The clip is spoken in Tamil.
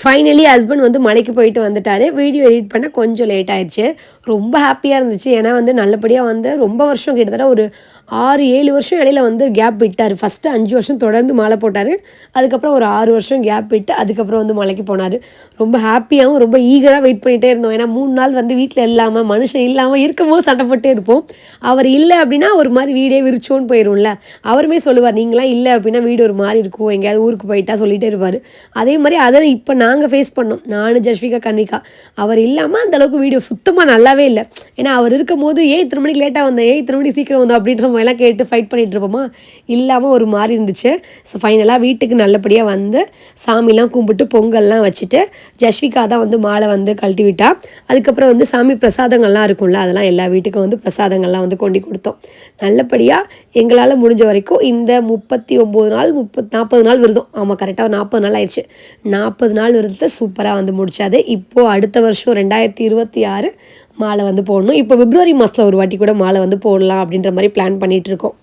ஃபைனலி ஹஸ்பண்ட் வந்து மலைக்கு போயிட்டு வந்துட்டார். வீடியோ எடிட் பண்ண கொஞ்சம் லேட் ஆயிடுச்சு. ரொம்ப ஹாப்பியாக இருந்துச்சு. ஏன்னா வந்து நல்லபடியாக வந்து ரொம்ப வருஷம் கிட்டத்தட்ட ஒரு 6, 7 வருஷம் இடையில வந்து கேப் விட்டார். ஃபஸ்ட்டு 5 வருஷம் தொடர்ந்து மாலை போட்டார். அதுக்கப்புறம் ஒரு 6 வருஷம் கேப் விட்டு அதுக்கப்புறம் வந்து மலைக்கு போனார். ரொம்ப ஹாப்பியாகவும் ரொம்ப ஈகராக வெயிட் பண்ணிகிட்டே இருந்தோம். ஏன்னா 3 நாள் வந்து வீட்டில் இல்லாமல் மனுஷன் இல்லாமல் இருக்கும்போது சண்டை போட்டே இருப்போம். அவர் இல்லை அப்படின்னா ஒரு மாதிரி வீடே விரிச்சோன்னு போயிடும்ல. அவருமே சொல்லுவார், நீங்களாம் இல்லை அப்படின்னா வீடு ஒரு மாதிரி இருக்கும், எங்கேயாவது ஊருக்கு போயிட்டா சொல்லிகிட்டே இருப்பார். அதே மாதிரி அதை இப்போ நாங்கள் ஃபேஸ் பண்ணோம். நானும் ஜஸ்விகா, கன்விகா. அவர் இல்லாமல் அந்தளவுக்கு வீடியோ சுத்தமாக நல்லாவே இல்லை. ஏன்னா அவர் இருக்கும்போது ஏன் இத்தனை மணிக்கு லேட்டாக வந்தேன், ஏன் இத்தனை மணிக்கு சீக்கிரம் வந்தோம் அப்படின்ற மாதிரிலாம் கேட்டு ஃபைட் பண்ணிகிட்டு இருப்போமா. இல்லாமல் ஒரு மாதிரி இருந்துச்சு. ஸோ ஃபைனலாக வீட்டுக்கு நல்லபடியாக வந்து சாமிலாம் கும்பிட்டு பொங்கல்லாம் வச்சுட்டு ஜஸ்விகா தான் வந்து மாலை வந்து கழட்டி விட்டா. அதுக்கப்புறம் வந்து சாமி பிரசாதங்கள்லாம் இருக்கும்ல, அதெல்லாம் எல்லா வீட்டுக்கும் வந்து பிரசாதங்கள்லாம் வந்து கொண்டு கொடுத்தோம். நல்லபடியாக எங்களால் முடிஞ்ச வரைக்கும் இந்த 39 நாள் 40 நாள் விரதம், ஆமாம் கரெக்டாக ஒரு 40 நாள் ஆயிடுச்சு. 40 நாள் விரதத்தை சூப்பராக வந்து முடிச்சாது. இப்போது அடுத்த வருஷம் 2026 மாலை வந்து போடணும். இப்போ பிப்ரவரி மாதத்தில் ஒரு வாட்டி கூட மாலை வந்து போடலாம் அப்படின்ற மாதிரி பிளான் பண்ணிகிட்ருக்கோம்.